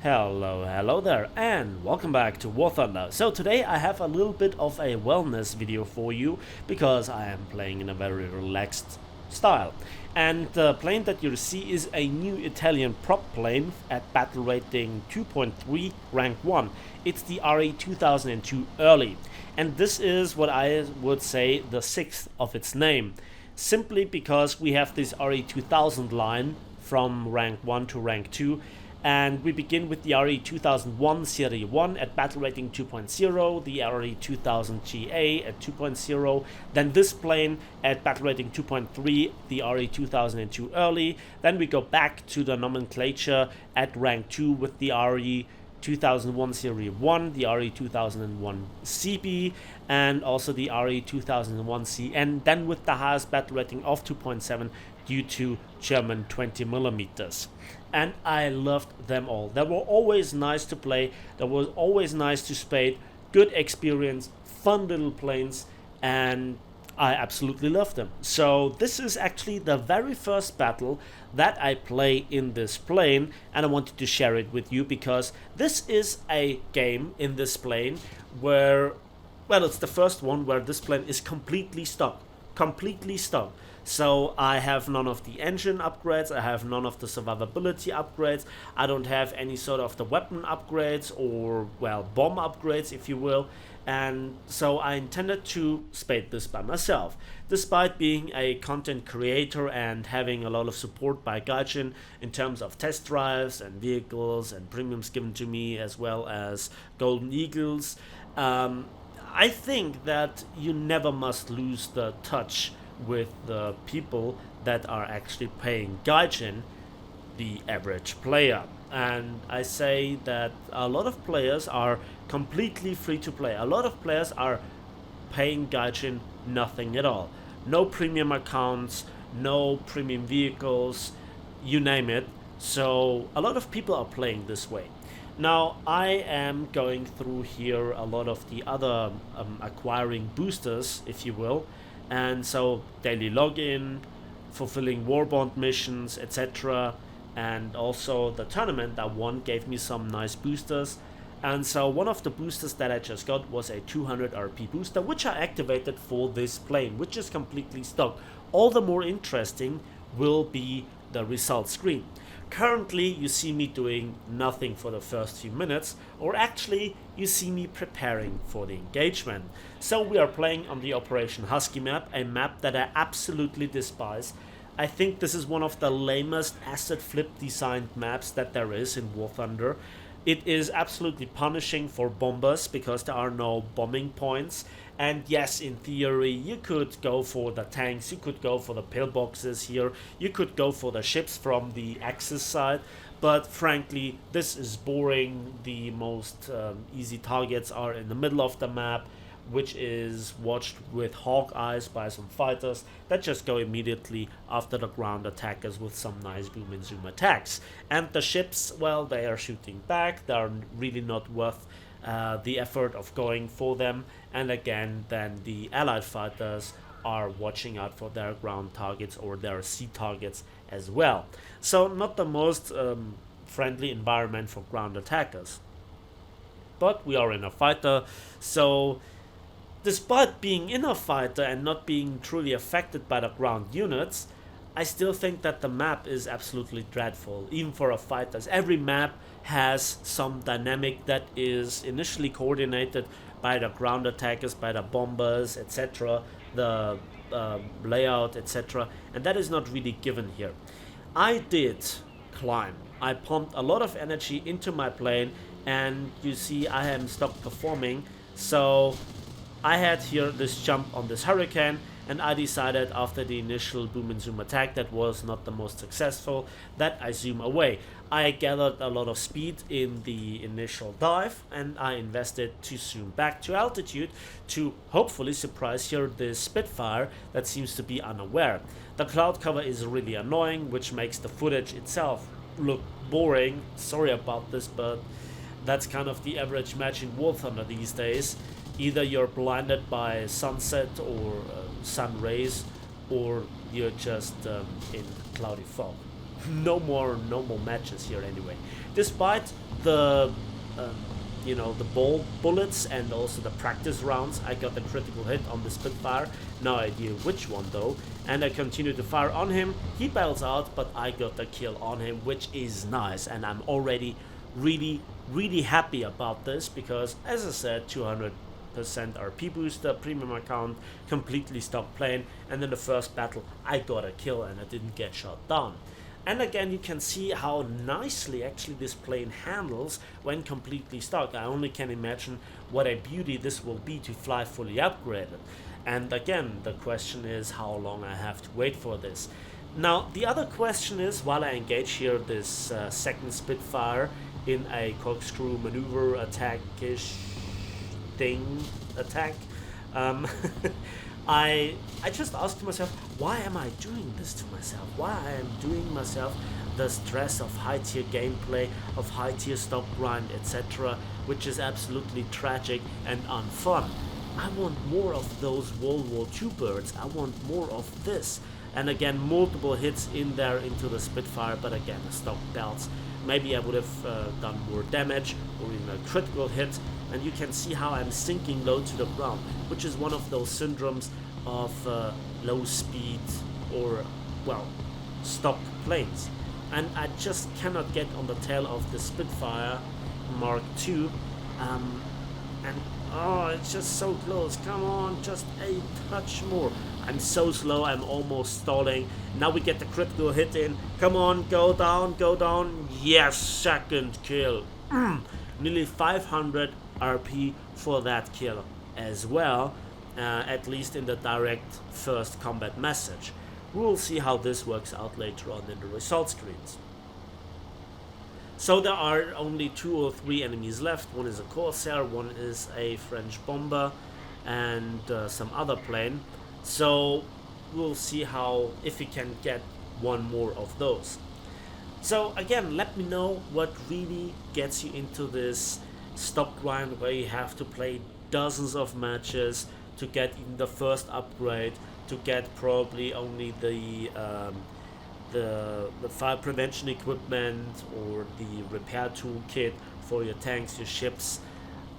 Hello there, and welcome back to War Thunder. So today I have a little bit of a wellness video for you because I am playing in a very relaxed style. And the plane that you see is a new Italian prop plane at battle rating 2.3 rank 1. It's the Re.2002 early, and this is what I would say the sixth of its name, simply because we have this Re.2000 line from rank 1 to rank 2. And we begin with the Re.2001 Series 1 at battle rating 2.0, the Re.2000 GA at 2.0, then this plane at battle rating 2.3, the Re.2002 early. Then we go back to the nomenclature at rank 2 with the Re.2001 Series 1, the Re.2001 CB, and also the Re.2001 CN, then with the highest battle rating of 2.7 due to German 20mm. And I loved them all. They were always nice to play, they were always nice to spade, good experience, fun little planes, and I absolutely love them. So this is actually the very first battle that I play in this plane, and I wanted to share it with you because this is a game in this plane where, well, it's the first one where this plane is completely stuck. So I have none of the engine upgrades, I have none of the survivability upgrades, I don't have any sort of the weapon upgrades or, well, bomb upgrades if you will. And so I intended to spade this by myself. Despite being a content creator and having a lot of support by Gaijin in terms of test drives and vehicles and premiums given to me as well as Golden Eagles, I think that you never must lose the touch with the people that are actually paying Gaijin, the average player. And I say that a lot of players are completely free to play. A lot of players are paying Gaijin nothing at all. No premium accounts, no premium vehicles, you name it. So a lot of people are playing this way. Now I am going through here a lot of the other acquiring boosters, if you will. And so daily login, fulfilling warbond missions, etc. And also the tournament that won gave me some nice boosters. And so one of the boosters that I just got was a 200 RP booster, which I activated for this plane, which is completely stuck. All the more interesting will be the result screen. Currently you see me doing nothing for the first few minutes, or actually you see me preparing for the engagement. So we are playing on the Operation Husky map, a map that I absolutely despise. I think this is one of the lamest asset flip designed maps that there is in War Thunder. It is absolutely punishing for bombers because there are no bombing points. And yes, in theory, you could go for the tanks, you could go for the pillboxes here, you could go for the ships from the Axis side. But frankly, this is boring. The most easy targets are in the middle of the map, which is watched with hawk eyes by some fighters that just go immediately after the ground attackers with some nice boom and zoom attacks. And the ships, well, they are shooting back, they are really not worth the effort of going for them. And again, then the allied fighters are watching out for their ground targets or their sea targets as well. So not the most friendly environment for ground attackers. But we are in a fighter, so despite being in a fighter and not being truly affected by the ground units, I still think that the map is absolutely dreadful, even for a fighter. Every map has some dynamic that is initially coordinated by the ground attackers, by the bombers, etc., the layout, etc., and that is not really given here. I did climb. I pumped a lot of energy into my plane, and you see I am stuck performing, so I had here this jump on this hurricane, and I decided after the initial boom and zoom attack that was not the most successful that I zoom away. I gathered a lot of speed in the initial dive, and I invested to zoom back to altitude to hopefully surprise here this Spitfire that seems to be unaware. The cloud cover is really annoying, which makes the footage itself look boring. Sorry about this, but that's kind of the average match in War Thunder these days. Either you're blinded by sunset or sun rays, or you're just in cloudy fog. no more matches here anyway. Despite the the bullets and also the practice rounds, I got a critical hit on the Spitfire, no idea which one though, and I continue to fire on him. He bails out, but I got the kill on him, which is nice, and I'm already really happy about this because, as I said, 200% RP booster, premium account, completely stopped playing, and in the first battle I got a kill and I didn't get shot down. And again, you can see how nicely actually this plane handles when completely stock. I only can imagine what a beauty this will be to fly fully upgraded. And again, the question is how long I have to wait for this. Now, the other question is, while I engage here this second Spitfire in a corkscrew maneuver attack-ish thing attack, I just asked myself, why am I doing this to myself? Why I am doing myself the stress of high tier gameplay, of high tier stock grind, etc., which is absolutely tragic and unfun. I want more of those World War II birds. I want more of this. And again, multiple hits in there into the Spitfire, but again, the stock belts. Maybe I would have done more damage or even a critical hit, and you can see how I'm sinking low to the ground, which is one of those syndromes of low speed or, well, stock planes. And I just cannot get on the tail of the Spitfire Mark II, and oh, it's just so close. Come on, just a touch more. I'm so slow, I'm almost stalling. Now we get the critical hit in. Come on, go down, go down. Yes, second kill. Nearly 500 RP for that kill as well, at least in the direct first combat message. We'll see how this works out later on in the result screens. So there are only 2 or 3 enemies left. One is a Corsair, one is a French bomber, and some other plane. So we'll see how, if we can get one more of those. So again, let me know what really gets you into this stock grind where you have to play dozens of matches to get even the first upgrade, to get probably only the fire prevention equipment or the repair toolkit for your tanks, your ships,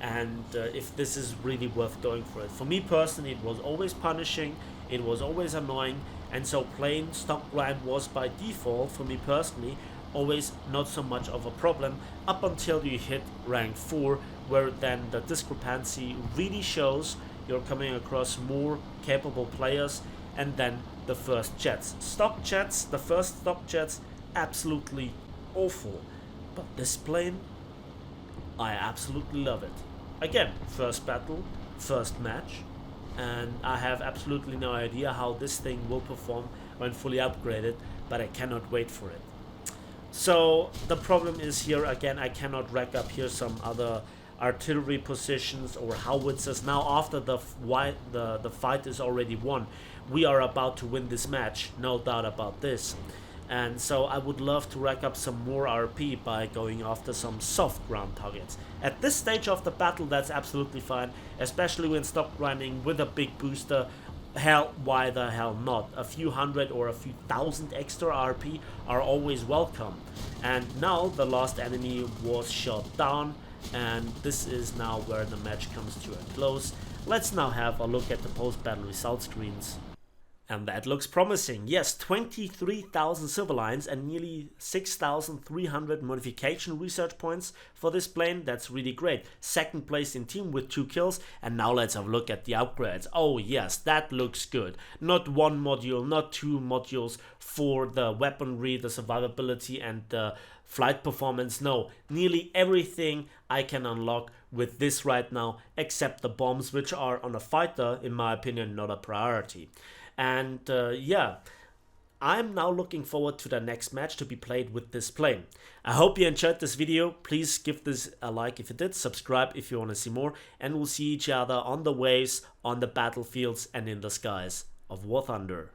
and if this is really worth going for it. For me personally, it was always punishing, it was always annoying, and so playing stock grind was by default, for me personally, always not so much of a problem up until you hit rank 4, where then the discrepancy really shows. You're coming across more capable players, and then the first jets. Stock jets, the first stock jets, absolutely awful. But this plane, I absolutely love it. Again, first battle, first match, and I have absolutely no idea how this thing will perform when fully upgraded, but I cannot wait for it. So the problem is here again, I cannot rack up here some other artillery positions or howitzers. Now after the fight is already won, we are about to win this match, no doubt about this. And so I would love to rack up some more RP by going after some soft ground targets. At this stage of the battle, that's absolutely fine, especially when stock grinding with a big booster. Hell, why the hell not? A few hundred or a few thousand extra RP are always welcome. And now the last enemy was shot down, and this is now where the match comes to a close. Let's now have a look at the post-battle result screens. And that looks promising. Yes, 23,000 silver lines and nearly 6,300 modification research points for this plane. That's really great. Second place in team with 2 kills. And now let's have a look at the upgrades. Oh yes, that looks good. Not 1 module, not 2 modules for the weaponry, the survivability and the flight performance. No, nearly everything I can unlock with this right now, except the bombs, which are on a fighter, in my opinion, not a priority. And yeah, I'm now looking forward to the next match to be played with this plane. I hope you enjoyed this video. Please give this a like if you did, subscribe if you want to see more, and we'll see each other on the waves, on the battlefields, and in the skies of War Thunder.